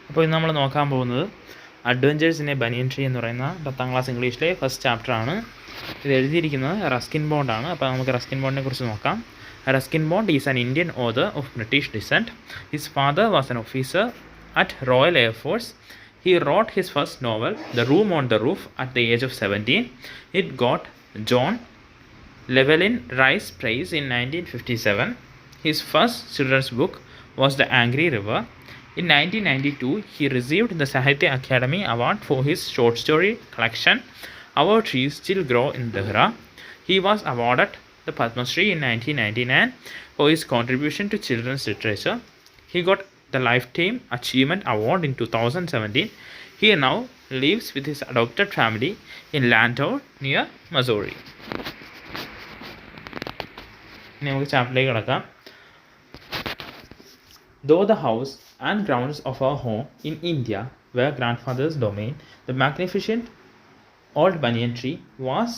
അപ്പോൾ ഇന്ന് നമ്മൾ നോക്കാൻ പോകുന്നത് adventures in A banian tree എന്ന് പറയുന്ന 10th ക്ലാസ് ഇംഗ്ലീഷിലെ ഫസ്റ്റ് ചാപ്റ്ററാണ്. ഇത് എഴുതിയിരിക്കുന്നത് റസ്കിൻ ബോണ്ടാണ്. അപ്പോൾ നമുക്ക് റസ്കിൻ ബോണ്ടിനെ കുറിച്ച് നോക്കാം. Ruskin bond is an Indian author of British decent. His father was an officer at Royal Air Force. He wrote his first novel, The Room on the Roof, at the age of 17. It got John Llewellyn Rice Prize in 1957. His first children's book was The Angry River. In 1992, he received the Sahitya Academy Award for his short story collection, Our Trees Still Grow in Dehra. He was awarded the Padma Shri in 1999 for his contribution to children's literature. He got the Lifetime Achievement Award in 2017. He now lives with his adopted family in Landour near Missouri. നമുക്ക് ചാപ്റ്ററിലേക്ക് കടക്കാം. Though the house and grounds of our home in India were grandfather's domain, the magnificent old banyan tree was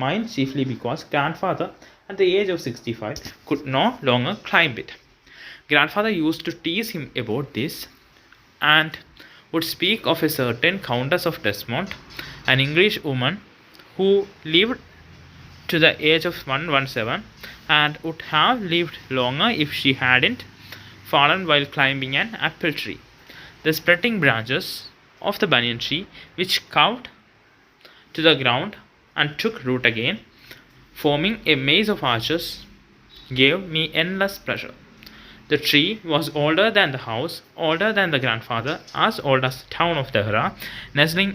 mine chiefly because grandfather at the age of 65 could no longer climb it. Grandfather used to tease him about this and would speak of a certain Countess of Desmond, an English woman who lived to the age of 117 and would have lived longer if she hadn't fallen while climbing an apple tree. The spreading branches of the banyan tree, which curved to the ground and took root again, forming a maze of arches, gave me endless pleasure. The tree was older than the house, older than the grandfather, as old as the town of Dehra, nestling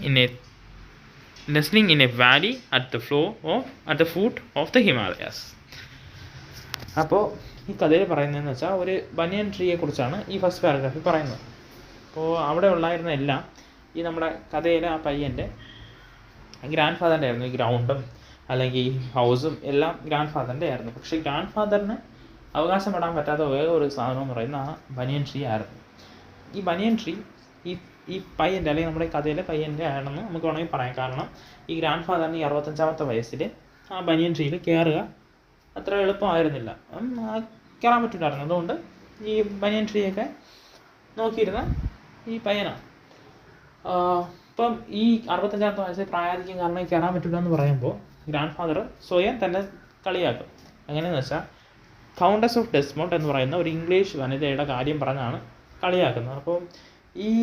in a valley at the foot of the Himalayas. അപ്പോൾ ഈ കഥയിൽ പറയുന്നതെന്ന് വെച്ചാൽ ഒരു ബനിയൻ ട്രീയെ കുറിച്ചാണ് ഈ first പാരഗ്രാഫിൽ പറയുന്നത്. അപ്പോൾ അവിടെ ഉള്ളായിരുന്ന എല്ലാം ഈ നമ്മുടെ കഥയിലെ ആ പയ്യൻ്റെ ഗ്രാൻഡ് ഫാദറിൻ്റെ ആയിരുന്നു. ഈ ഗ്രൗണ്ടും അല്ലെങ്കിൽ ഈ ഹൗസും എല്ലാം ഗ്രാൻഡ് ഫാദറിൻ്റെ ആയിരുന്നു. പക്ഷേ ഗ്രാൻഡ് ഫാദറിന് അവകാശപ്പെടാൻ പറ്റാത്ത വേറെ ഒരു സാധനം എന്ന് പറയുന്ന ആ ബനിയൻ ട്രീ ആയിരുന്നു. ഈ ബനിയൻ ട്രീ ഈ പയ്യൻ്റെ അല്ലെങ്കിൽ നമ്മുടെ കഥയിലെ പയ്യൻ്റെ ആണെന്ന് നമുക്ക് വേണമെങ്കിൽ പറയാം. കാരണം ഈ ഗ്രാൻഡ് ഫാദറിന് ഈ 65ാമത്തെ വയസ്സിൽ ആ ബനിയൻ ട്രീയിൽ കയറുക അത്ര എളുപ്പമായിരുന്നില്ല, കയറാൻ പറ്റില്ലായിരുന്നു. അതുകൊണ്ട് ഈ ബനിയൻ ട്രീയൊക്കെ നോക്കിയിരുന്ന ഈ പയ്യനാണ്. ഇപ്പം ഈ 65ാമത്തെ വയസ്സിൽ പ്രായാധിക്യം കാരണം കയറാൻ പറ്റില്ല എന്ന് പറയുമ്പോൾ ഗ്രാൻഡ് ഫാദർ സ്വയം തന്നെ കളിയാക്കും. എങ്ങനെയെന്ന് വെച്ചാൽ കൗണ്ടസ് ഓഫ് ഡെസ്മോണ്ട് എന്ന് പറയുന്ന ഒരു ഇംഗ്ലീഷ് വനിതയുടെ കാര്യം പറഞ്ഞാണ് കളിയാക്കുന്നത്. അപ്പോൾ ഈ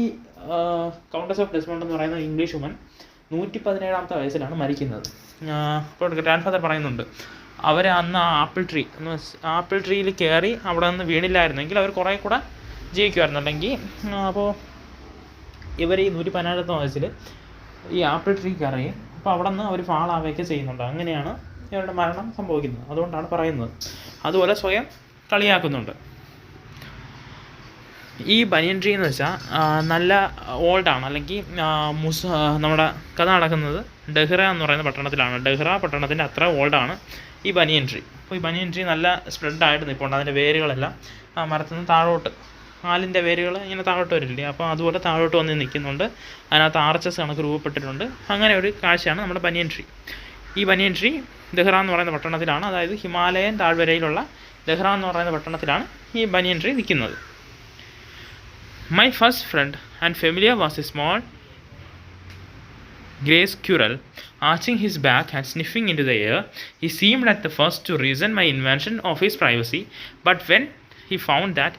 കൗണ്ടസ് ഓഫ് ഡെസ്മോണ്ട് എന്ന് പറയുന്ന ഇംഗ്ലീഷ് വുമൻ 117ാമത്തെ വയസ്സിലാണ് മരിക്കുന്നത്. അപ്പോൾ ഗ്രാൻഡ് ഫാദർ പറയുന്നുണ്ട്, അവർ അന്ന് ആപ്പിൾ ട്രീയിൽ കയറി അവിടെ നിന്ന് വീണില്ലായിരുന്നെങ്കിൽ അവർ കുറേ കൂടെ ജീവിക്കുമായിരുന്നു. അല്ലെങ്കിൽ അപ്പോൾ ഇവർ ഈ 117ാമത്തെ വയസ്സിൽ ഈ ആപ്പിൾ ട്രീ കയറി അപ്പോൾ അവിടെ നിന്ന് അവർ ഫാളാവുകയൊക്കെ ചെയ്യുന്നുണ്ട്. അങ്ങനെയാണ് ഇവരുടെ മരണം സംഭവിക്കുന്നത്. അതുകൊണ്ടാണ് പറയുന്നത്. അതുപോലെ സ്വയം കളിയാക്കുന്നുണ്ട്. ഈ ബനിയൻ ട്രീ എന്ന് വെച്ചാൽ നല്ല ഓൾഡാണ്. അല്ലെങ്കിൽ നമ്മുടെ കഥ നടക്കുന്നത് ഡെഹ്റ എന്ന് പറയുന്ന പട്ടണത്തിലാണ്. ഡെഹ്റ പട്ടണത്തിൻ്റെ അത്ര ഓൾഡാണ് ഈ ബനിയൻ ട്രീ. അപ്പോൾ ഈ ബനിയൻ ട്രീ നല്ല സ്പ്രെഡായിട്ട് നിൽപ്പുണ്ട്. അതിൻ്റെ വേരുകളെല്ലാം മരത്തിൽ നിന്ന് താഴോട്ട്, ആലിൻ്റെ വേരുകൾ ഇങ്ങനെ താഴോട്ട് വരില്ലേ, അപ്പോൾ അതുപോലെ താഴോട്ട് വന്ന് നിൽക്കുന്നുണ്ട്. അതിനകത്ത് ആർച്ചസ് കണക്ക് രൂപപ്പെട്ടിട്ടുണ്ട്. അങ്ങനെ ഒരു കാഴ്ചയാണ് നമ്മുടെ ബനിയൻ ട്രീ. ഈ ബനിയൻ ട്രീ ദെഹ്റ എന്ന് പറയുന്ന പട്ടണത്തിലാണ്, അതായത് ഹിമാലയൻ താഴ്വരയിലുള്ള ദെഹ്റ എന്ന് പറയുന്ന പട്ടണത്തിലാണ് ഈ ബനിയൻ ട്രീ നിൽക്കുന്നത്. My first friend and familiar was a small grey squirrel, arching his back and sniffing into the air. He seemed at the first to resent my invasion of his privacy, but when he found that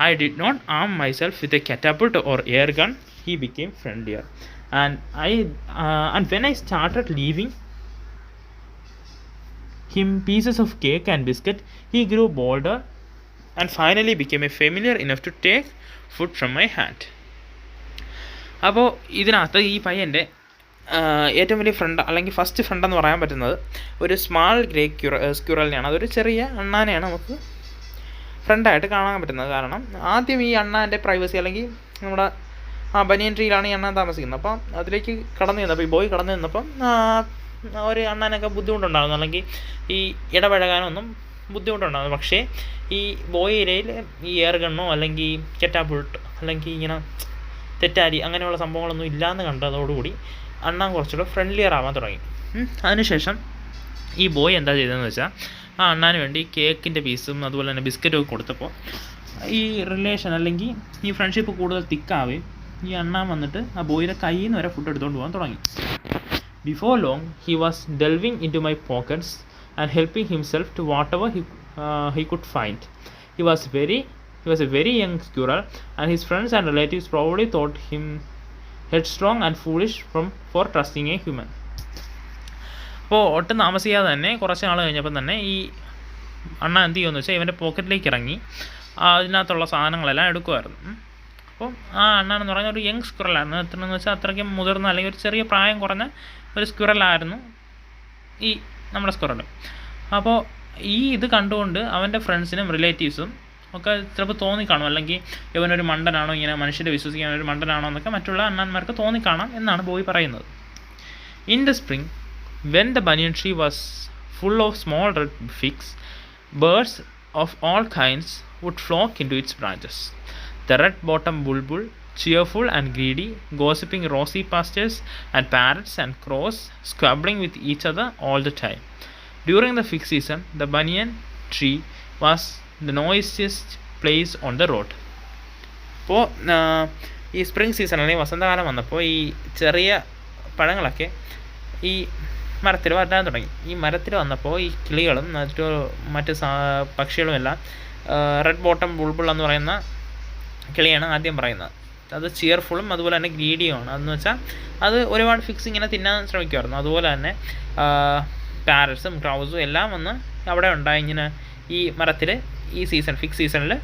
I did not arm myself with a catapult or air gun, he became friendlier. And when I started leaving him pieces of cake and biscuit, he grew bolder and finally became a familiar enough to take food from my hand. അപ്പോൾ ഇതിനകത്ത് ഈ പയ്യൻ്റെ ഏറ്റവും വലിയ front അല്ലെങ്കിൽ first front എന്ന് പറയാൻ പറ്റുന്നത് ഒരു സ്മാൾ ഗ്രേ സ്ക്യൂറലിനെയാണ്. അതൊരു ചെറിയ അണ്ണാനെയാണ് നമുക്ക് ഫ്രണ്ടായിട്ട് കാണാൻ പറ്റുന്നത്. കാരണം ആദ്യം ഈ അണ്ണാൻ്റെ പ്രൈവസി അല്ലെങ്കിൽ നമ്മുടെ ബനിയൻ ട്രീയിലാണ് ഈ അണ്ണാൻ താമസിക്കുന്നത്. അപ്പം അതിലേക്ക് കടന്നു ചെന്നപ്പോൾ ഈ ബോയ് കടന്നു ചെന്നപ്പം ഒരു അണ്ണാനൊക്കെ ബുദ്ധിമുട്ടുണ്ടാകുന്നു, അല്ലെങ്കിൽ ഈ ഇടപഴകാനൊന്നും ബുദ്ധിമുട്ടുണ്ടാകുന്നു. പക്ഷേ ഈ ബോയ് ഏരിയയിൽ ഈ എയർ ഗണ്ണോ അല്ലെങ്കിൽ കെറ്റാബുൾട്ട് അല്ലെങ്കിൽ ഇങ്ങനെ തെറ്റാരി അങ്ങനെയുള്ള സംഭവങ്ങളൊന്നും ഇല്ലയെന്ന് കണ്ടതോടുകൂടി അണ്ണാൻ കുറച്ചുകൂടെ ഫ്രണ്ട്ലിയർ ആവാൻ തുടങ്ങി. അതിനുശേഷം ഈ ബോയ് എന്താ ചെയ്തതെന്ന് വെച്ചാൽ ആ അണ്ണാന് വേണ്ടി കേക്കിൻ്റെ പീസും അതുപോലെ തന്നെ ബിസ്ക്കറ്റും ഒക്കെ കൊടുത്തപ്പോൾ ഈ റിലേഷൻ അല്ലെങ്കിൽ ഈ ഫ്രണ്ട്ഷിപ്പ് കൂടുതൽ തിക്കാവുകയും ഈ അണ്ണാൻ വന്നിട്ട് ആ ബോയിയുടെ കയ്യിൽ നിന്ന് വരെ ഫുഡ് എടുത്തുകൊണ്ട് പോകാൻ തുടങ്ങി. Before long, he was delving into my pockets and helping himself to whatever he could find. He was a very young squirrel, and his friends and relatives probably thought him headstrong and foolish for trusting a human. അപ്പോൾ ഒട്ടും താമസിക്കാതെ തന്നെ കുറച്ച് നാൾ കഴിഞ്ഞപ്പോൾ തന്നെ ഈ അണ്ണ എന്ത് ചെയ്യുമെന്ന് വെച്ചാൽ ഇവൻ്റെ പോക്കറ്റിലേക്ക് ഇറങ്ങി അതിനകത്തുള്ള സാധനങ്ങളെല്ലാം എടുക്കുമായിരുന്നു. അപ്പോൾ ആ അണ്ണാനെന്ന് പറഞ്ഞാൽ ഒരു യങ് സ്ക്വിറലായിരുന്നു. എത്രയെന്ന് വെച്ചാൽ അത്രയ്ക്കും മുതിർന്ന അല്ലെങ്കിൽ ഒരു ചെറിയ പ്രായം കുറഞ്ഞ ഒരു സ്ക്വിറലായിരുന്നു ഈ നമ്മുടെ സ്ക്വിറൽ. അപ്പോൾ ഈ ഇത് കണ്ടുകൊണ്ട് അവൻ്റെ ഫ്രണ്ട്സിനും റിലേറ്റീവ്സും ഒക്കെ ചിലപ്പോൾ തോന്നിക്കാണും, അല്ലെങ്കിൽ ഇവനൊരു മണ്ടനാണോ, ഇങ്ങനെ മനുഷ്യരെ വിശ്വസിക്കാൻ ഒരു മണ്ടനാണോ എന്നൊക്കെ മറ്റുള്ള അണ്ണന്മാർക്ക് തോന്നിക്കാണാം എന്നാണ് ബോയ് പറയുന്നത്. In the spring when the banyan tree was full of small red figs, birds of all kinds would flock into its branches. The red-bottomed bulbul, cheerful and greedy, gossiping rosy pastures, and parrots and crows squabbling with each other all the time. During the fig season, the banyan tree was the noisiest place on the road. അപ്പോൾ ഈ spring season അല്ലെങ്കിൽ വസന്തകാലം വന്നപ്പോൾ ഈ ചെറിയ പഴങ്ങളൊക്കെ ഈ മരത്തിൽ വരാൻ തുടങ്ങി. ഈ മരത്തിൽ വന്നപ്പോൾ ഈ കിളികളും മറ്റ് പക്ഷികളും എല്ലാം റെഡ് ബോട്ടം ബുൾബുൾ എന്ന് പറയുന്ന കിളിയാണ് ആദ്യം പറയുന്നത്. അത് ചിയർഫുള്ളും അതുപോലെ തന്നെ ഗ്രീഡിയുമാണ്. അതെന്ന് വെച്ചാൽ അത് ഒരുപാട് ഫിക്സ് ഇങ്ങനെ തിന്നാൻ ശ്രമിക്കുമായിരുന്നു. അതുപോലെ തന്നെ പാരറ്റ്സും ക്രൗസും എല്ലാം വന്ന് അവിടെ ഉണ്ടായി ഇങ്ങനെ ഈ മരത്തിൽ ഈ ഫിക്സ് സീസണിൽ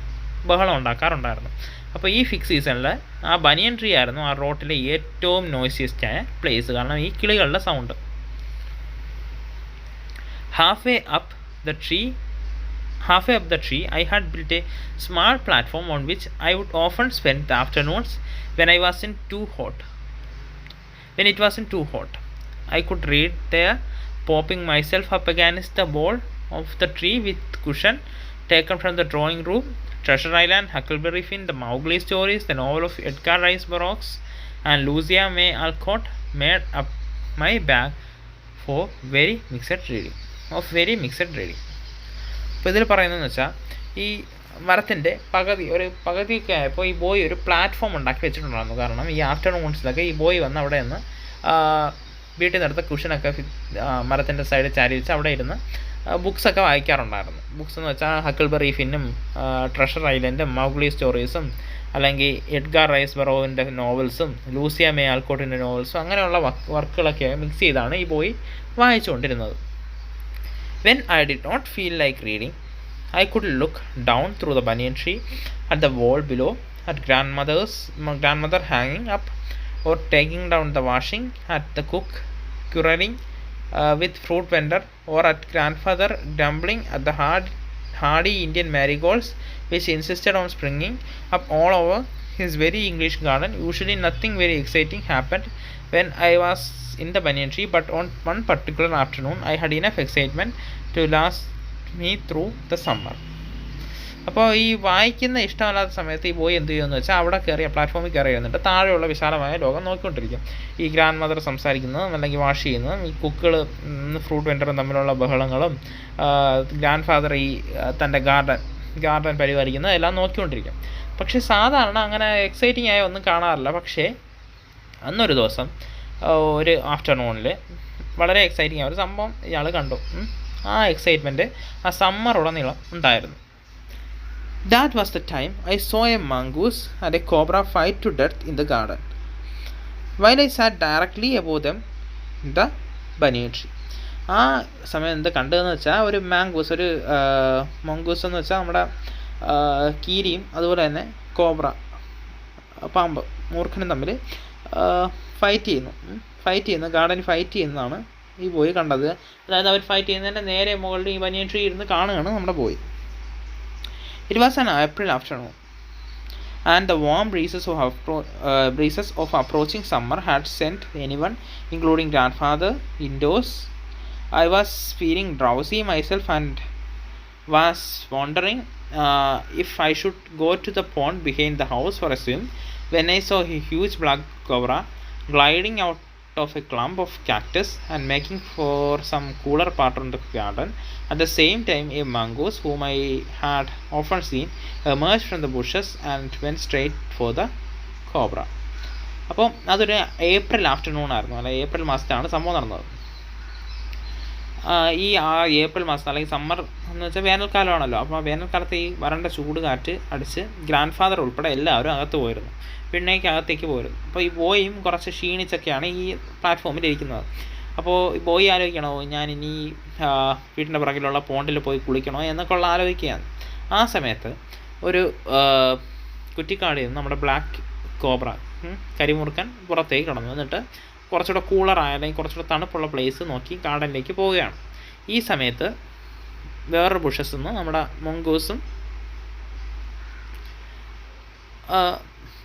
ബഹളം ഉണ്ടാക്കാറുണ്ടായിരുന്നു. അപ്പോൾ ഈ ഫിക്സ് സീസണിൽ ആ ബനിയൻ ട്രീ ആയിരുന്നു ആ റോട്ടിലെ ഏറ്റവും നോയ്സിയസ്റ്റ് ആയ പ്ലേസ്, കാരണം ഈ കിളികളുടെ sound. Halfway up the tree, I had built a small platform on which I would often spend the afternoons when it wasn't too hot. I could read there, popping myself up against the wall of the tree with cushion taken from the drawing room. Treasure Island, Huckleberry Finn, the Mowgli stories, the novel of Edgar Rice Burroughs, and Lucia May Alcott made up my bag for very mixed reading. അപ്പോൾ ഇതിൽ പറയുന്നതെന്ന് വെച്ചാൽ ഈ മരത്തിൻ്റെ പകുതിയൊക്കെ ആയപ്പോൾ ഈ boy ഒരു platform ഉണ്ടാക്കി വെച്ചിട്ടുണ്ടായിരുന്നു. കാരണം ഈ ആഫ്റ്റർനൂൺസിലൊക്കെ ഈ ബോയ് വന്ന് അവിടെ നിന്ന് വീട്ടിൽ നിന്നെടുത്ത കുഷനൊക്കെ മരത്തിൻ്റെ സൈഡിൽ ചാരി വെച്ച് അവിടെ ഇരുന്ന് ബുക്സൊക്കെ വായിക്കാറുണ്ടായിരുന്നു. ബുക്സ് എന്ന് വെച്ചാൽ ഹക്കിൾബെറി ഫിന്നും ട്രഷർ ഐലൻഡും മൗഗ്ലി സ്റ്റോറീസും അല്ലെങ്കിൽ എഡ്ഗാർ റൈസ് ബറോവിൻ്റെ നോവൽസും ലൂസിയ മേ ആൽക്കോട്ടിൻ്റെ നോവൽസും അങ്ങനെയുള്ള വർക്കുകളൊക്കെ മിക്സ് ചെയ്താണ് ഈ boy വായിച്ചുകൊണ്ടിരുന്നത്. When I did not feel like reading, I could look down through the banyan tree at the wall below, at grandmother hanging up or taking down the washing, at the cook quarreling with fruit vendor, or at grandfather grumbling at the hardy Indian marigolds which insisted on springing up all over his very English garden. Usually nothing very exciting happened when I was in the banyan tree, but on one particular afternoon I had enough excitement to last me through the summer. അപ്പോൾ ഈ വായിക്കുന്ന ഇഷ്ടമല്ലാത്ത സമയത്ത് ഈ boy എന്ത് ചെയ്യുമെന്ന് വെച്ചാൽ അവിടെ പ്ലാറ്റ്ഫോമിൽ കയറി വന്നിട്ട് താഴെയുള്ള വിശാലമായ ലോകം നോക്കിക്കൊണ്ടിരിക്കും. ഈ ഗ്രാൻഡ് മദർ സംസാരിക്കുന്നതും അല്ലെങ്കിൽ വാഷ് ചെയ്യുന്നതും ഈ കുക്കുകൾ ഫ്രൂട്ട് വെൻഡറും തമ്മിലുള്ള ബഹളങ്ങളും ഗ്രാൻഡ് ഫാദർ ഈ തൻ്റെ ഗാർഡൻ പരിപാലിക്കുന്നത് എല്ലാം നോക്കിക്കൊണ്ടിരിക്കും. പക്ഷേ സാധാരണ അങ്ങനെ എക്സൈറ്റിംഗ് ആയ ഒന്നും കാണാറില്ല. പക്ഷേ അന്നൊരു ദിവസം ഒരു ആഫ്റ്റർനൂണിൽ വളരെ എക്സൈറ്റിംഗ് ആയ ഒരു സംഭവം ഇയാൾ കണ്ടു. ആ എക്സൈറ്റ്മെൻറ്റ് ആ സമ്മറുടനീളം ഉണ്ടായിരുന്നു. That was the time I saw a mongoose and a cobra fight to death in the garden, while I sat directly above them in the banyan tree. ആ സമയം എന്ത് കണ്ടതെന്ന് വെച്ചാൽ ഒരു മംഗൂസ് എന്ന് വെച്ചാൽ നമ്മുടെ കീരിയും അതുപോലെ തന്നെ കോബ്ര പാമ്പ് മൂർഖനും തമ്മിൽ ഫൈറ്റ് ചെയ്യുന്നു ഗാർഡനിൽ ഫൈറ്റ് ചെയ്യുന്നതാണ് ഈ ബോയ് കണ്ടത്. അതായത് അവർ ഫൈറ്റ് ചെയ്യുന്നതിൻ്റെ നേരെ മുകളിൽ ഈ ബനിയൻ ട്രീ ഇരുന്ന് കാണുകയാണ് നമ്മുടെ boy. It was an April afternoon, and the warm breezes of approaching summer had sent anyone, including grandfather, indoors. I was feeling drowsy myself and was wondering if I should go to the pond behind the house for a swim, when I saw a huge black cobra gliding out of a clump of cactus and making for some cooler part of the garden. At the same time, a mongoose, whom I had often seen, emerged from the bushes and went straight for the cobra. അപ്പം അതൊരു April afternoon ആയിരുന്നു, അല്ലെങ്കിൽ April മാസത്തിലാണ് സംഭവം നടന്നത്. ഈ April മാസം അല്ലെങ്കിൽ സമ്മർ എന്ന് വെച്ചാൽ വേനൽക്കാലമാണല്ലോ. അപ്പോൾ ആ വേനൽക്കാലത്ത് ഈ വരണ്ട ചൂട് കാറ്റ് അടിച്ച് ഗ്രാൻഡ് ഫാദർ ഉൾപ്പെടെ എല്ലാവരും അകത്ത് പോയിരുന്നു, അകത്തേക്ക് പോയിരുന്നു. അപ്പോൾ ഈ ബോയും കുറച്ച് ക്ഷീണിച്ചൊക്കെയാണ് ഈ പ്ലാറ്റ്ഫോമിൽ ഇരിക്കുന്നത്. അപ്പോൾ ഈ ബോയ് ആലോചിക്കണോ ഞാൻ ഇനി വീട്ടിൻ്റെ പുറകിലുള്ള പോണ്ടിൽ പോയി കുളിക്കണോ എന്നൊക്കെ ഉള്ള ആലോചിക്കുകയാണ്. ആ സമയത്ത് ഒരു കുറ്റിക്കാടിൽ നിന്ന് നമ്മുടെ ബ്ലാക്ക് കോബ്ര കരിമുറുക്കൻ പുറത്തേക്ക് കടന്നു. എന്നിട്ട് കുറച്ചുകൂടെ കൂളറായ അല്ലെങ്കിൽ കുറച്ചുകൂടെ തണുപ്പുള്ള പ്ലേസ് നോക്കി ഗാർഡനിലേക്ക് പോവുകയാണ്. ഈ സമയത്ത് വേറൊരു ബുഷസ് നിന്ന് നമ്മുടെ മംഗൂസും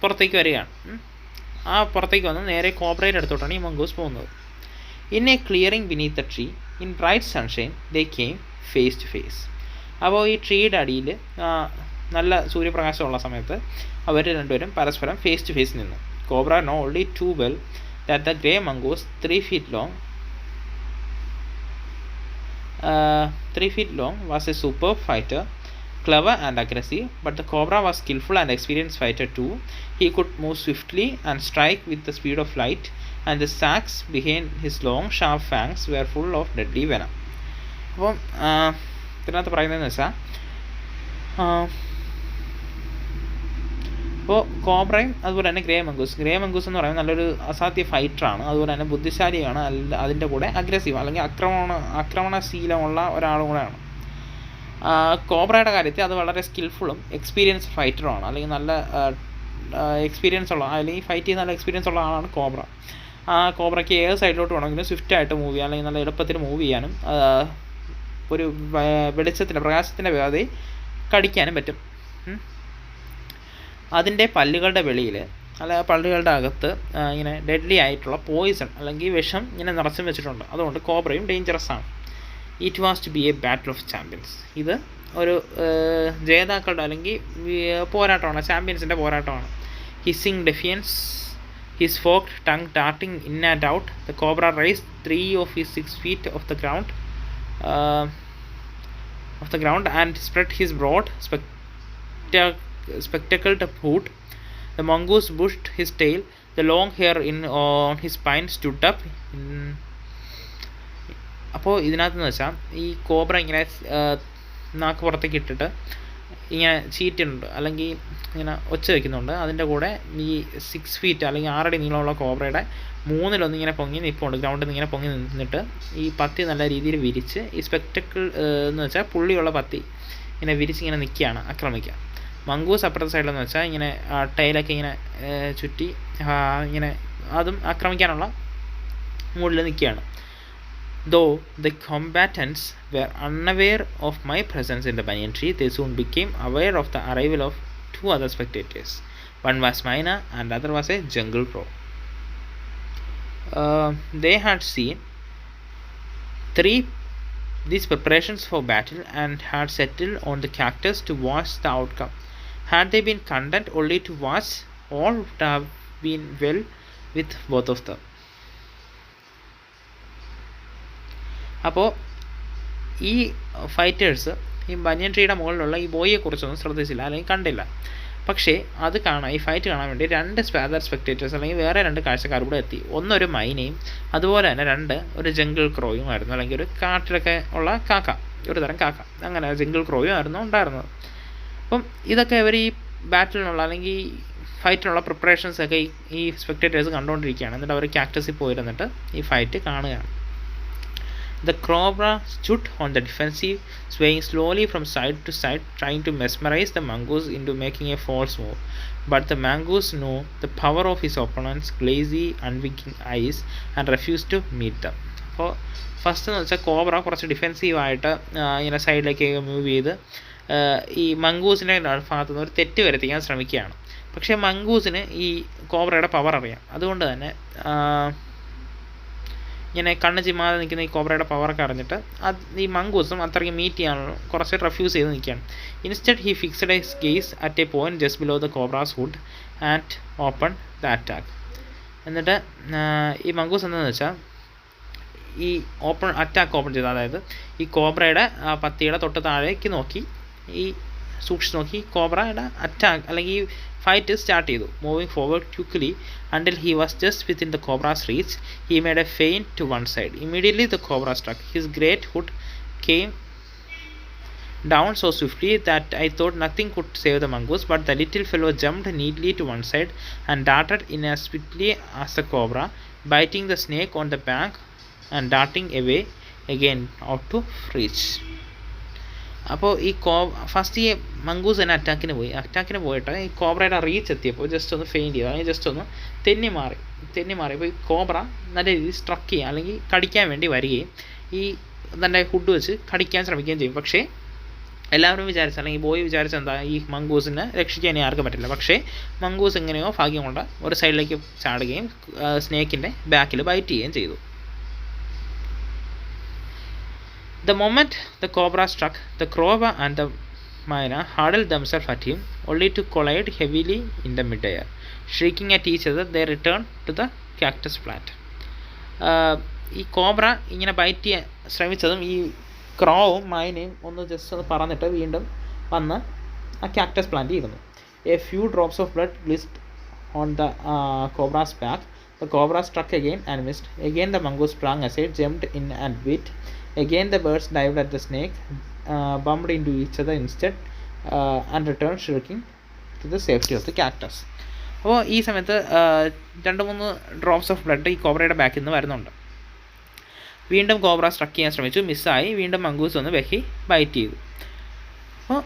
പുറത്തേക്ക് വരികയാണ്. ആ പുറത്തേക്ക് വന്ന് നേരെ കോബ്രയുടെ അടുത്തോട്ടാണ് ഈ മംഗൂസ് പോകുന്നത്. In a clearing beneath the tree in bright sunshine they came face to face. അപ്പോൾ ഈ ട്രീയുടെ അടിയിൽ നല്ല സൂര്യപ്രകാശമുള്ള സമയത്ത് അവർ രണ്ടുപേരും പരസ്പരം ഫേസ് ടു ഫേസ് നിന്നു. Cobra know only too well that the grey mongoose 3 feet long was a superb fighter, clever and aggressive, but the cobra was skillful and experienced fighter too. He could move swiftly and strike with the speed of light, and the sacs behind his long sharp fangs were full of deadly venom. അപ്പം ഇതിനകത്ത് പറയുന്നതെന്ന് വെച്ചാൽ അപ്പോൾ കോബ്രയും അതുപോലെ തന്നെ grey mongoose എന്ന് പറയുന്നത് നല്ലൊരു അസാധ്യ ഫൈറ്ററാണ്, അതുപോലെ തന്നെ ബുദ്ധിശാലിയാണ്, അതിൻ്റെ കൂടെ അഗ്രസീവ് അല്ലെങ്കിൽ ആക്രമണശീലമുള്ള ഒരാളും കൂടെയാണ്. കോബ്രയുടെ കാര്യത്തിൽ അത് വളരെ സ്കിൽഫുള്ളും എക്സ്പീരിയൻസ് ഫൈറ്ററുമാണ്, അല്ലെങ്കിൽ നല്ല എക്സ്പീരിയൻസ് ഉള്ള അല്ലെങ്കിൽ ഫൈറ്റ് ചെയ്യുന്ന നല്ല എക്സ്പീരിയൻസ് ഉള്ള ആളാണ് കോബ്ര. ആ കോബ്രയ്ക്ക് ഏത് സൈഡിലോട്ട് വേണമെങ്കിലും സ്വിഫ്റ്റായിട്ട് മൂവ് ചെയ്യാൻ അല്ലെങ്കിൽ നല്ല എളുപ്പത്തിൽ മൂവ് ചെയ്യാനും ഒരു പ്രകാശത്തിൻ്റെ വേഗതയിൽ കടിക്കാനും പറ്റും. അതിൻ്റെ പല്ലുകളുടെ വെളിയിൽ പല്ലുകളുടെ അകത്ത് ഇങ്ങനെ ഡെഡ്ലി ആയിട്ടുള്ള പോയിസൺ അല്ലെങ്കിൽ വിഷം ഇങ്ങനെ നിറച്ചും വെച്ചിട്ടുണ്ട്. അതുകൊണ്ട് കോബ്രയും ഡേഞ്ചറസ് ആണ്. It was to be a battle of champions. ഇത് ഒരു ജേതാക്കളുടെ അല്ലെങ്കിൽ പോരാട്ടമാണ്, ചാമ്പ്യൻസിൻ്റെ പോരാട്ടമാണ്. Hissing defiance, his forked tongue darting in and out, the cobra raised 3 of his 6 feet off the ground and spread his broad spectacled hood. The mongoose bushed his tail. The long hair on his spine stood up. അപ്പോൾ ഇതിനകത്തെന്ന് വെച്ചാൽ ഈ cobra ഇങ്ങനെ നാക്ക് പുറത്തേക്ക് ഇട്ടിട്ട് ഇങ്ങനെ ചീറ്റുണ്ട് അല്ലെങ്കിൽ ഇങ്ങനെ ഒച്ച വയ്ക്കുന്നുണ്ട്. അതിൻ്റെ കൂടെ ഈ 6 feet അല്ലെങ്കിൽ 6 അടി നീളമുള്ള കോബ്രയുടെ 1/3 ഇങ്ങനെ പൊങ്ങി നിൽപ്പുണ്ട്. ഗ്രൗണ്ടിൽ നിന്ന് ഇങ്ങനെ പൊങ്ങി നിന്നിട്ട് ഈ പത്തി നല്ല രീതിയിൽ വിരിച്ച് ഈ സ്പെക്ടക്കിൾ എന്ന് വെച്ചാൽ പുള്ളിയുള്ള പത്തി ഇങ്ങനെ വിരിച്ച് ഇങ്ങനെ നിൽക്കുകയാണ് ആക്രമിക്കുക. മംഗൂസ് അപ്പുറത്തെ സൈഡിലെന്ന് വെച്ചാൽ ഇങ്ങനെ ടൈലൊക്കെ ഇങ്ങനെ ചുറ്റി ഇങ്ങനെ അതും ആക്രമിക്കാനുള്ള മൂഡിൽ നിൽക്കുകയാണ്. Though the combatants were unaware of my presence in the banyan tree, they soon became aware of the arrival of 2 other spectators. One was Maina and the other was a jungle crow. They had seen these preparations for battle and had settled on the cactus to watch the outcome. Had they been content only to watch, all would have been well with both of them. അപ്പോൾ ഈ fighters ഈ ബനിയൻ ട്രീയുടെ മുകളിലുള്ള ഈ ബോയിയെക്കുറിച്ചൊന്നും ശ്രദ്ധിച്ചില്ല അല്ലെങ്കിൽ കണ്ടില്ല. പക്ഷേ അത് കാണാൻ ഈ ഫൈറ്റ് കാണാൻ വേണ്ടി 2 അതർ സ്പെക്ടേറ്റേഴ്സ് അല്ലെങ്കിൽ വേറെ 2 കാഴ്ചക്കാർ കൂടെ എത്തി. ഒന്നൊരു മൈനയും അതുപോലെ തന്നെ 2 ഒരു ജംഗിൾ ക്രോയും ആയിരുന്നു, അല്ലെങ്കിൽ ഒരു കാട്ടിലൊക്കെ ഉള്ള കാക്ക, ഒരു തരം കാക്ക, അങ്ങനെ ജംഗിൾ ക്രോയും ആയിരുന്നു ഉണ്ടായിരുന്നത്. അപ്പം ഇതൊക്കെ ഇവർ ഈ ബാറ്റിലിനുള്ള അല്ലെങ്കിൽ ഫൈറ്റിനുള്ള പ്രിപ്പറേഷൻസൊക്കെ ഈ സ്പെക്ടേറ്റേഴ്സ് കണ്ടുകൊണ്ടിരിക്കുകയാണ്. എന്നിട്ട് അവർ കാക്ടസിൽ പോയിരുന്നിട്ട് ഈ ഫൈറ്റ് കാണുകയാണ്. The cobra stood on the defensive, swaying slowly from side to side, trying to mesmerize the mongoose into making a false move. But the mongoose knew the power of his opponent's glazy, unwinking eyes and refused to meet them. അപ്പോൾ first എന്ന് വെച്ചാൽ cobra കുറച്ച് ഡിഫെൻസീവായിട്ട് ഇങ്ങനെ സൈഡിലേക്ക് move ചെയ്ത് ഈ മംഗൂസിൻ്റെ ഭാഗത്തു നിന്ന് ഒരു തെറ്റ് വരുത്തിക്കാൻ ശ്രമിക്കുകയാണ്. പക്ഷേ മംഗൂസിന് ഈ കോബ്രയുടെ പവർ അറിയാം. അതുകൊണ്ട് തന്നെ ഇങ്ങനെ കണ്ണ് ചിമ്മാതെ നിൽക്കുന്ന ഈ കോബ്രയുടെ പവറൊക്കെ അറിഞ്ഞിട്ട് ഈ മംഗൂസും അത്രയ്ക്ക് മീറ്റ് ചെയ്യാനുള്ള കുറച്ച് റെഫ്യൂസ് ചെയ്ത് നിൽക്കുകയാണ്. Instead he fixed his guys at A point just below the cobras hood and open the attack. എന്നിട്ട് ഈ മംഗൂസ് എന്താണെന്ന് വെച്ചാൽ ഈ അറ്റാക്ക് ഓപ്പൺ ചെയ്ത്, അതായത് ഈ കോബ്രയുടെ പത്തിയുടെ തൊട്ട് താഴേക്ക് നോക്കി ഈ സൂക്ഷിച്ച് നോക്കി കോബ്രയുടെ അറ്റാക്ക് അല്ലെങ്കിൽ fight start ചെയ്തു. Moving forward quickly until he was just within the cobra's reach, he made a feint to one side. Immediately the cobra struck. His great hood came down so swiftly that I thought nothing could save the mongoose, but the little fellow jumped neatly to one side and darted in as swiftly as the cobra, biting the snake on the back and darting away again out to reach. അപ്പോൾ ഈ first ഈ mongoose തന്നെ അറ്റാക്കിന് പോയിട്ട് ഈ കോബ്രയുടെ reach എത്തിയപ്പോൾ just ഒന്ന് faint ചെയ്തു, അല്ലെങ്കിൽ ജസ്റ്റ് ഒന്ന് തെന്നി മാറിയപ്പോൾ ഈ കോബ്ര നല്ല രീതിയിൽ സ്ട്രക്ക് ചെയ്യുക അല്ലെങ്കിൽ കടിക്കാൻ വേണ്ടി വരികയും ഈ തൻ്റെ ഹുഡ് വെച്ച് കടിക്കാൻ ശ്രമിക്കുകയും ചെയ്യും. പക്ഷേ എല്ലാവരും വിചാരിച്ച, അല്ലെങ്കിൽ ബോയ് വിചാരിച്ച എന്താ, ഈ മംഗൂസിനെ രക്ഷിക്കാൻ ഇനി ആർക്കും പറ്റില്ല. പക്ഷേ മംഗൂസ് എങ്ങനെയോ ഭാഗ്യം കൊണ്ട് ഒരു സൈഡിലേക്ക് ചാടുകയും സ്നേക്കിൻ്റെ ബാക്കിൽ ബൈറ്റ് ചെയ്യുകയും ചെയ്തു. The moment the cobra struck, the crow and the myna hurled themselves at him, only to collide heavily in the mid-air. Shrieking at each other, they returned to the cactus plant. ഈ cobra ഇങ്ങനെ byte ചെയ്യാൻ ശ്രമിച്ചതും ഈ ക്രോവും മൈനയും ഒന്ന് just ഒന്ന് പറന്നിട്ട് വീണ്ടും വന്ന് ആ cactus plant ഇരുന്നു. A few drops of blood glistened on the cobra's back. The cobra struck again and missed. Again the mongoose sprang aside, jumped in and bit. Again the birds dived at the snake, bumped into each other instead, and returned shrieking to the safety of the cactus. അപ്പോൾ ഈ സമയത്ത് 2-3 drops of blood ഈ കോബ്രയുടെ ബാക്കിൽ നിന്ന് വരുന്നുണ്ട്. വീണ്ടും cobra സ്ട്രക്ക് ചെയ്യാൻ ശ്രമിച്ചു, മിസ്സായി. വീണ്ടും മംഗൂസ് ഒന്ന് വെക്കി ബൈറ്റ് ചെയ്തു. അപ്പോൾ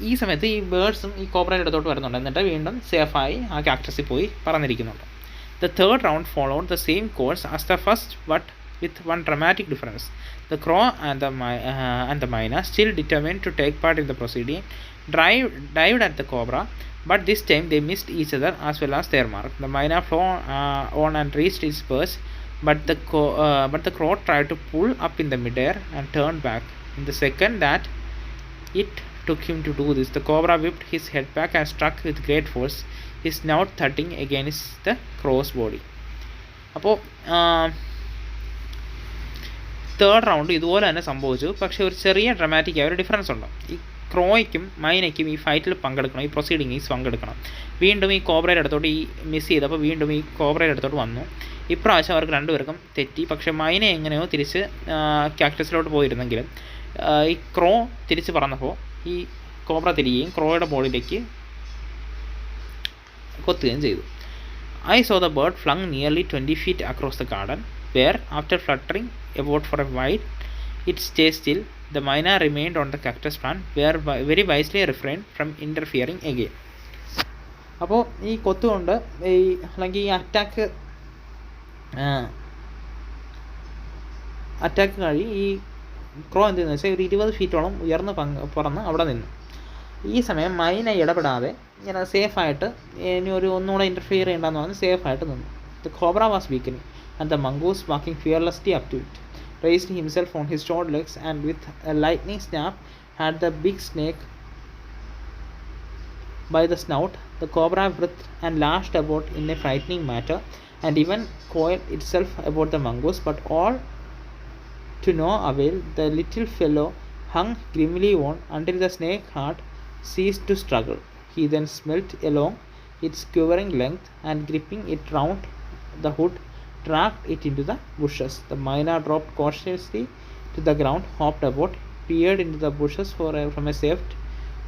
ഈ സമയത്ത് ഈ ബേർഡ്സും ഈ കോബ്രയുടെ അടുത്തോട്ട് വരുന്നുണ്ട്. എന്നിട്ട് വീണ്ടും സേഫായി ആ കാക്ടസിൽ പോയി പറന്നിരിക്കുന്നുണ്ട്. The third round followed the same course as the first, but with one dramatic difference. The crow and the myna, still determined to take part in the proceeding, dived at the cobra, but this time they missed each other as well as their mark. The myna flew on and reached its perch, but the crow tried to pull up in the midair and turned back. In the second that it took him to do this, the cobra whipped his head back and struck with great force, his snout thudding against the crow's body. അപ്പോൾ third round ഇതുപോലെ തന്നെ സംഭവിച്ചു. പക്ഷേ ഒരു ചെറിയ dramatic ആയ ഒരു difference ഉണ്ട്. ഈ ക്രോയ്ക്കും മൈനയ്ക്കും ഈ ഫൈറ്റിൽ പങ്കെടുക്കണം, ഈ പ്രൊസീഡിങ്സ് പങ്കെടുക്കണം. വീണ്ടും ഈ കോബ്രയുടെ അടുത്തോട്ട് ഈ മിസ് ചെയ്തപ്പോൾ വീണ്ടും ഈ കോബ്രയുടെ അടുത്തോട്ട് വന്നു. ഇപ്രാവശ്യം അവർക്ക് രണ്ടുപേർക്കും തെറ്റി. പക്ഷേ മൈന എങ്ങനെയോ തിരിച്ച് കാക്ടസിലോട്ട് പോയിരുന്നെങ്കിലും ഈ ക്രോ തിരിച്ച് പറന്നപ്പോൾ ഈ കോബ്ര തിരികെയും ക്രോയുടെ ബോഡിയിലേക്ക് കൊത്തുകയും ചെയ്തു. I saw the bird flung nearly 20 feet across the garden, where, after fluttering about for a while, it stayed still. The myna remained on the cactus plant, where very wisely refrained from interfering again. അപ്പോൾ ഈ കൊത്തുകൊണ്ട് അല്ലെങ്കിൽ ഈ attack കഴി ഈ ക്രോ എന്തെന്ന് വെച്ചാൽ ഒരു 20 ഫീറ്റോളം ഉയർന്ന് പറന്ന് അവിടെ നിന്നു. ഈ സമയം മൈന ഇടപെടാതെ ഇങ്ങനെ സേഫായിട്ട് ഇനി ഒന്നുകൂടെ ഇൻ്റർഫിയർ ചെയ്യേണ്ടെന്ന് പറഞ്ഞ് സേഫായിട്ട് നിന്നു. The cobra was weakening, and the mongoose, walking fearlessly up to it, raised himself on his short legs and with a lightning snap had the big snake by the snout. The cobra writhed and lashed about in a frightening manner, and even coiled itself about the mongoose, but all to no avail. The little fellow hung grimly on until the snake heart ceased to struggle. He then smelt along its quivering length and, gripping it round the hood, dragged it into the bushes. The myna dropped cautiously to the ground, hopped about, peered into the bushes from a safe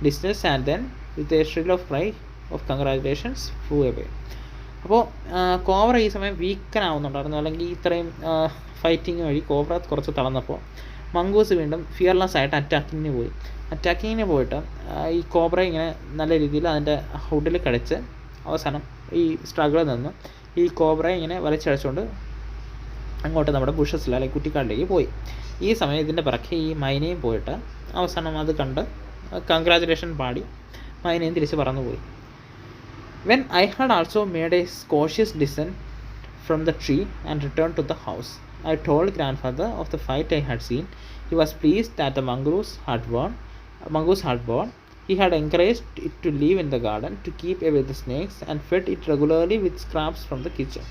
distance, and then, with a shrill of cry of congratulations, flew away. അപ്പോൾ cobra ഈ സമയം വീക്കനാവുന്നുണ്ടായിരുന്നു. അല്ലെങ്കിൽ ഇത്രയും fighting വഴി cobra കുറച്ച് തളർന്നപ്പോൾ mongoose വീണ്ടും fearless ആയിട്ട് അറ്റാക്കിങ്ങിന് പോയിട്ട് ഈ കോബ്ര ഇങ്ങനെ നല്ല രീതിയിൽ അതിൻ്റെ ഹുഡിൽ കടിച്ച് അവസാനം ഈ സ്ട്രഗിളിൽ നിന്ന് ഈ കോബ്ര ഇങ്ങനെ വലിച്ചടിച്ചുകൊണ്ട് അങ്ങോട്ട് നമ്മുടെ ബുഷസിൽ അല്ലെങ്കിൽ കുറ്റിക്കാട്ടിലേക്ക് പോയി. ഈ സമയം ഇതിൻ്റെ പിറക്കെ ഈ മൈനയും പോയിട്ട് അവസാനം അത് കണ്ട് കൺഗ്രാജുലേഷൻ പാടി മൈനയും തിരിച്ച് പറന്നുപോയി. When I had also made a cautious descent from the tree and returned to the house, I told grandfather of the fight I had seen. He was pleased that the mongoose had won. He had encouraged it to live in the garden, to keep away the snakes, and fed it regularly with scraps from the kitchen.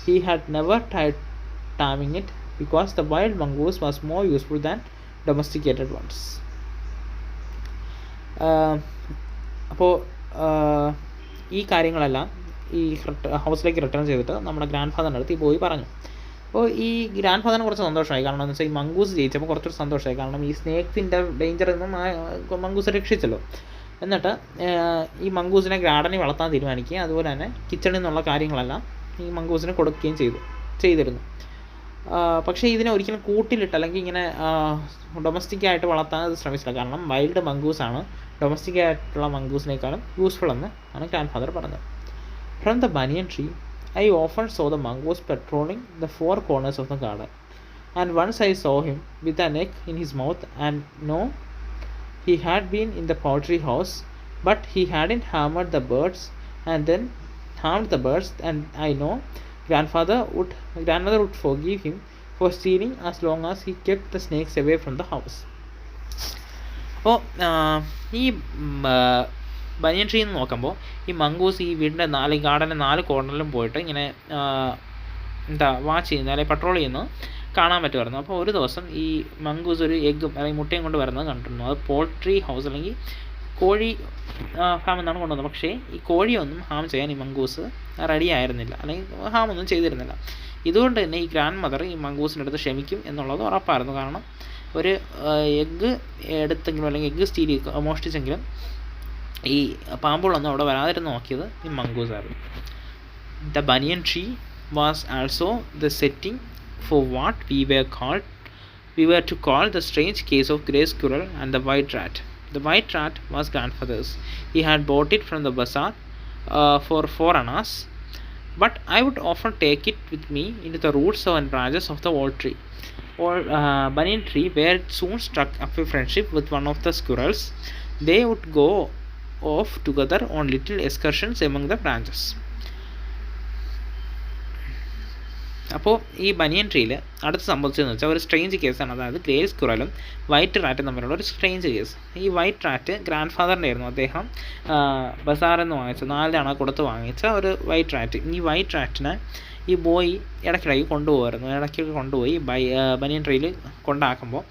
He had never tried taming it, because the wild mongoose was more useful than domesticated ones. അപ്പോൾ ഈ കാര്യങ്ങളെല്ലാം ഈ ഹൗസിലേക്ക് return ചെയ്തിട്ട് നമ്മുടെ grand ഫാദറിൻ്റെ അടുത്ത് ഈ boy പറഞ്ഞു. അപ്പോൾ ഈ ഗ്രാൻഡ് ഫാദറിന് കുറച്ച് സന്തോഷമായി. കാരണം എന്ന് വെച്ചാൽ ഈ മംഗൂസ് ജയിച്ചപ്പോൾ കുറച്ചൊരു സന്തോഷമായി. കാരണം ഈ സ്നേക്സിൻ്റെ ഡേഞ്ചറിൽ നിന്നും മംഗൂസ് രക്ഷിച്ചല്ലോ. എന്നിട്ട് ഈ മംഗൂസിനെ ഗാർഡനിൽ വളർത്താൻ തീരുമാനിക്കുകയും അതുപോലെ തന്നെ കിച്ചണിൽ നിന്നുള്ള കാര്യങ്ങളെല്ലാം ഈ മംഗൂസിന് കൊടുക്കുകയും ചെയ്തിരുന്നു. പക്ഷേ ഇതിനെ ഒരിക്കലും കൂട്ടിലിട്ട് അല്ലെങ്കിൽ ഇങ്ങനെ ഡൊമസ്റ്റിക്കായിട്ട് വളർത്താൻ അത് ശ്രമിച്ചില്ല. കാരണം വൈൽഡ് മംഗൂസാണ് ഡൊമസ്റ്റിക്കായിട്ടുള്ള മംഗൂസിനേക്കാളും യൂസ്ഫുൾ എന്ന് ആണ് ഗ്രാൻഡ് ഫാദർ പറഞ്ഞത്. From the banyan tree I often saw the mongoose patrolling the four corners of the garden, and once I saw him with an egg in his mouth, and no, he had been in the poultry house, but he hadn't harmed the birds, and and I know grandmother would forgive him for stealing as long as he kept the snakes away from the house. അപ്പോൾ ഈ ബനിയൻ tree എന്ന് നോക്കുമ്പോൾ ഈ mongoose ഈ വീടിൻ്റെ ഗാർഡൻ്റെ 4 കോർണറിലും പോയിട്ട് ഇങ്ങനെ watch ചെയ്യുന്നത് അല്ലെങ്കിൽ പട്രോൾ ചെയ്യുന്നത് കാണാൻ പറ്റുമായിരുന്നു. അപ്പോൾ ഒരു ദിവസം ഈ മംഗൂസ് ഒരു എഗ്ഗും അല്ലെങ്കിൽ മുട്ടയും കൊണ്ട് വരുന്നത് കണ്ടിരുന്നു. അത് പോൾട്രി ഹൗസ് അല്ലെങ്കിൽ കോഴി ഫാം എന്നാണ് കൊണ്ടുവന്നത്. പക്ഷേ ഈ കോഴിയൊന്നും ഹാം ചെയ്യാൻ ഈ മംഗൂസ് റെഡി ആയിരുന്നില്ല, അല്ലെങ്കിൽ ഹാമൊന്നും ചെയ്തിരുന്നില്ല. ഇതുകൊണ്ട് തന്നെ ഈ ഗ്രാൻഡ് മദർ ഈ മംഗൂസിൻ്റെ അടുത്ത് ക്ഷമിക്കും എന്നുള്ളത് ഉറപ്പായിരുന്നു. കാരണം ഒരു എഗ്ഗ് എടുത്തെങ്കിലും അല്ലെങ്കിൽ എഗ്ഗ് സ്റ്റീൽ മോഷ്ടിച്ചെങ്കിലും ഈ പാമ്പുകളൊന്നും അവിടെ വരാതിരുന്ന് നോക്കിയത് ഈ മംഗൂസായിരുന്നു. The banyan tree was also the setting for what we were to call the strange case of grey squirrel and the white rat. The white rat was grandfather's. He had bought it from the bazaar for 4 annas, but I would often take it with me into the roots and branches of the old tree. Banyan tree where it soon struck up a friendship with one of the squirrels. They would go off together on little excursions among the branches. അപ്പോൾ ഈ ബനിയൻ ട്രീയിൽ അടുത്ത് സംഭവിച്ചതെന്ന് വെച്ചാൽ ഒരു strange കേസാണ്. അതായത് grey സ്ക്വിറലും white റാറ്റും തമ്മിലുള്ള ഒരു സ്ട്രേഞ്ച് കേസ്. ഈ വൈറ്റ് റാറ്റ് ഗ്രാൻഡ് ഫാദറിൻ്റെ ആയിരുന്നു. അദ്ദേഹം ബസാറിൽ നിന്ന് വാങ്ങിച്ച 4 അണ കൊടുത്ത് വാങ്ങിച്ച ഒരു വൈറ്റ് റാറ്റ്. ഈ വൈറ്റ് റാറ്റിനെ ഈ ബോയ് ഇടയ്ക്കിടയ്ക്ക് കൊണ്ടുപോയി ബനിയൻ ട്രീയിൽ കൊണ്ടാക്കുമ്പോൾ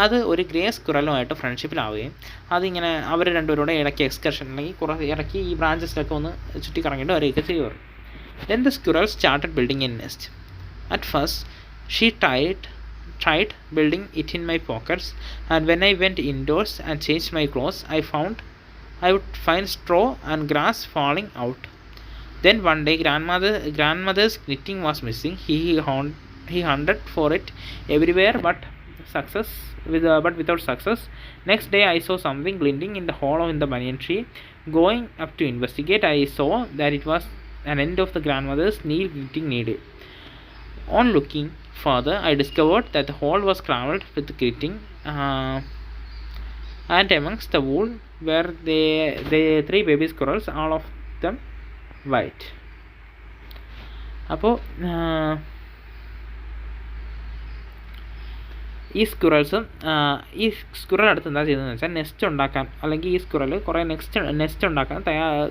അത് ഒരു ഗ്രേ സ്ക്വിറലുമായിട്ട് ഫ്രണ്ട്ഷിപ്പിലാവുകയും അതിങ്ങനെ അവർ രണ്ടുപേരുടെ ഇടയ്ക്ക് എക്സ്കർഷൻ അല്ലെങ്കിൽ കുറേ ഇടയ്ക്ക് ഈ ബ്രാഞ്ചസിലൊക്കെ ഒന്ന് ചുറ്റിക്കറങ്ങിയിട്ട് വരികയൊക്കെ ചെയ്യുമായിരുന്നു. Then the squirrel started building a nest. At first, she tried building it in my pockets, and when I went indoors and changed my clothes, I would find straw and grass falling out. Then one day, grandmother's knitting was missing. He hunted for it everywhere, but without success. Next day, I saw something glinting in the hollow in the banyan tree. Going up to investigate, I saw that it was an end of the grandmother's knitting needle. On looking further, I discovered that the hole was crammed with knitting, and amongst the wool were the 3 baby squirrels, all of them white. അപ്പോൾ ഈ squirrel അടുത്ത് എന്താ ചെയ്തതെന്ന് വെച്ചാൽ nest ഉണ്ടാക്കാൻ, അല്ലെങ്കിൽ ഈ squirrel കുറേ നെസ്റ്റ് ഉണ്ടാക്കാൻ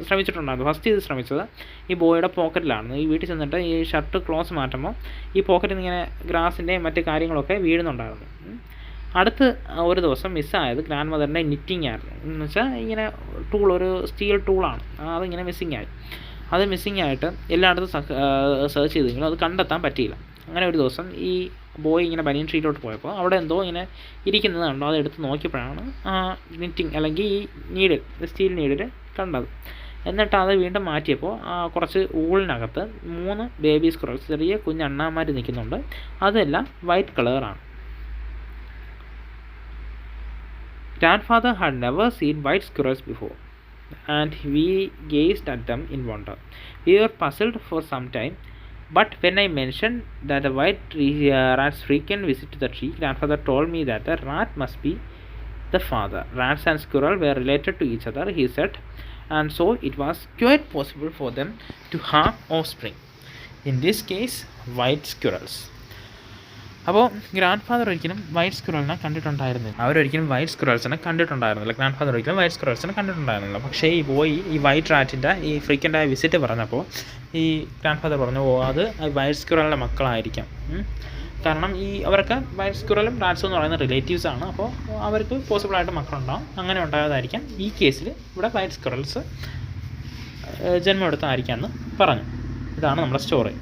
ശ്രമിച്ചിട്ടുണ്ടായിരുന്നു. ഫസ്റ്റ് ഇത് ശ്രമിച്ചത് ഈ ബോയുടെ പോക്കറ്റിലാണ്. ഈ വീട്ടിൽ ചെന്നിട്ട് ഈ ഷർട്ട് ക്ലോസ് മാറ്റുമ്പോൾ ഈ പോക്കറ്റിൽ നിന്ന് ഇങ്ങനെ ഗ്രാസിൻ്റെയും മറ്റ് കാര്യങ്ങളൊക്കെ വീഴുന്നുണ്ടായിരുന്നു. അടുത്ത് ഒരു ദിവസം മിസ്സായത് ഗ്രാൻഡ് മദറിൻ്റെ നിറ്റിംഗ് ആയിരുന്നു. എന്ന് വെച്ചാൽ ഇങ്ങനെ ഒരു സ്റ്റീൽ ടൂളാണ്, അതിങ്ങനെ മിസ്സിങ് ആയിട്ട് എല്ലായിടത്തും സെർച്ച് ചെയ്തെങ്കിലും അത് കണ്ടെത്താൻ പറ്റിയില്ല. അങ്ങനെ ഒരു ദിവസം ഈ ബോയ് ഇങ്ങനെ ബനിയൻ ട്രീയിലോട്ട് പോയപ്പോൾ അവിടെ എന്തോ ഇങ്ങനെ ഇരിക്കുന്നത് കണ്ടോ. അത് എടുത്ത് നോക്കിയപ്പോഴാണ് നിറ്റിങ് അല്ലെങ്കിൽ ഈ സ്റ്റീൽ നീഡിൽ കണ്ടത്. എന്നിട്ട് അത് വീണ്ടും മാറ്റിയപ്പോൾ കുറച്ച് ഊളിനകത്ത് 3 ബേബി സ്ക്വിറൽസ്, ചെറിയ കുഞ്ഞണ്ണാന്മാർ നിൽക്കുന്നുണ്ട്. അതെല്ലാം വൈറ്റ് കളറാണ്. Grandfather had never seen white squirrels before, and we gazed at them in wonder. We were puzzled for some time, but when I mentioned that the white rat's frequent visit to the tree, Grandfather told me that the rat must be the father. Rats and squirrel were related to each other, he said, and so it was quite possible for them to have offspring. In this case, white squirrels. അപ്പോൾ grand father ഒരിക്കലും white സ്ക്വിറലിനെ കണ്ടിട്ടുണ്ടായിരുന്നില്ല. Grand father ഒരിക്കലും white സ്ക്വിറൽസിനെ കണ്ടിട്ടുണ്ടായിരുന്നില്ല. പക്ഷേ ഈ boy ഈ white റാറ്റിൻ്റെ ഈ ഫ്രീക്വൻ്റായ visit പറഞ്ഞപ്പോൾ ഈ grand father പറഞ്ഞു, അത് വൈറ്റ് സ്ക്വിറലിൻ്റെ മക്കളായിരിക്കാം. കാരണം അവർക്ക് വൈറ്റ് സ്ക്വിറലും റാറ്റ്സും എന്ന് പറയുന്ന റിലേറ്റീവ്സ് ആണ്. അപ്പോൾ അവർക്ക് പോസിബിളായിട്ട് മക്കളുണ്ടാവും. അങ്ങനെ ഉണ്ടായതായിരിക്കാം ഈ കേസിൽ ഇവിടെ വൈറ്റ് സ്ക്വിറൽസ് ജന്മം എടുത്തായിരിക്കാമെന്ന് പറഞ്ഞു. ഇതാണ് നമ്മുടെ സ്റ്റോറി.